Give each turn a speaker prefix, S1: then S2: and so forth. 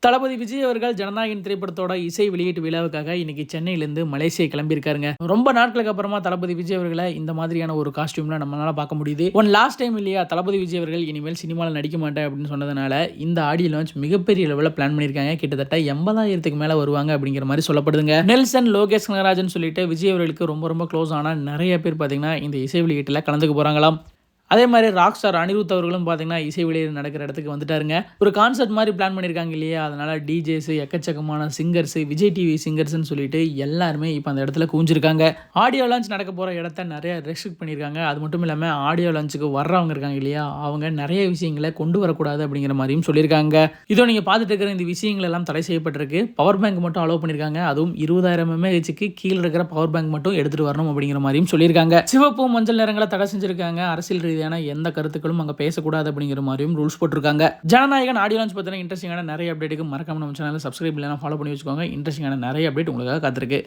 S1: தளபதி விஜய் அவர்கள் ஜனநாயகன் திரைப்படத்தோட இசை வெளியீட்டு விழாவுக்காக இன்னைக்கு சென்னையிலேருந்து மலேசியா கிளம்பியிருக்காருங்க. ரொம்ப நாட்களுக்கு அப்புறமா தளபதி விஜய் அவர்களை இந்த மாதிரியான ஒரு காஸ்டியூம்ல நம்மளால பார்க்க முடியுது. லாஸ்ட் டைம் இல்லையா தளபதி விஜய் அவர்கள் இனிமேல் சினிமாவில் நடிக்க மாட்டேன் அப்படின்னு சொன்னதுனால இந்த ஆடியோ லான்ச் மிகப்பெரிய லெவலில் பிளான் பண்ணியிருக்காங்க. கிட்டத்தட்ட 80,000க்கு மேல வருவாங்க அப்படிங்கிற மாதிரி சொல்லப்படுதுங்க. நெல்சன் லோகேஷ் கனகராஜன் சொல்லிட்டு விஜய் அவர்களுக்கு ரொம்ப க்ளோஸ் ஆன நிறைய பேர் பார்த்தீங்கன்னா இந்த இசை வெளியீட்டில் கலந்துக்க போறாங்களாம். அதே மாதிரி ராக் ஸ்டார் அனிருத் அவர்களும் பார்த்தீங்கன்னா இசை வெளியீடு நடக்கிற இடத்துக்கு வந்துட்டாருங்க. ஒரு கான்சர்ட் மாதிரி பிளான் பண்ணியிருக்காங்க இல்லையா, அதனால டிஜேஸ், எக்கச்சக்கமான சிங்கர்ஸ், விஜய் டிவி சிங்கர்ஸ்ன்னு சொல்லிட்டு எல்லாருமே இப்போ அந்த இடத்துல குவிஞ்சிருக்காங்க. ஆடியோ லான்ச் நடக்க போகிற இடத்த நிறைய ரெஸ்ட்ரிக்ட் பண்ணியிருக்காங்க. அது மட்டும் இல்லாமல் ஆடியோ லான்ச்சுக்கு வர்றவங்க இருக்காங்க இல்லையா, அவங்க நிறைய விஷயங்களை கொண்டு வரக்கூடாது அப்படிங்கிற மாதிரியும் சொல்லியிருக்காங்க. இதோ நீங்கள் பார்த்துட்டு இருக்கிற இந்த விஷயங்கள் எல்லாம் தடை செய்யப்பட்டிருக்கு. பவர் பேங்க் மட்டும் அலோவ் பண்ணியிருக்காங்க. அதுவும் 20,000 mAhக்கு கீழே இருக்கிற பவர் பேங்க் மட்டும் எடுத்துகிட்டு வரணும் அப்படிங்கிற மாதிரியும் சொல்லியிருக்காங்க. சிவப்பு மஞ்சள் நிறங்களை தடை செஞ்சிருக்காங்க. அரசியல் ரீதியான எந்த கருத்துக்களும் அங்க பேசக்கூடாது அப்படிங்கிற மாதிரியும் ரூல்ஸ் போட்டிருக்காங்க. ஜனநாயகன் ஆடியோ லான்ச் பத்தின இன்ட்ரெஸ்டிங்கான நிறைய அப்டேட்டுக்கு மறக்காம நம்ம சேனலை சப்ஸ்கிரைப் இல்லைனா ஃபாலோ பண்ணி வச்சுக்கோங்க. இன்ட்ரெஸ்டிங்கான நிறைய அப்டேட் உங்களுக்காக காத்திருக்கு.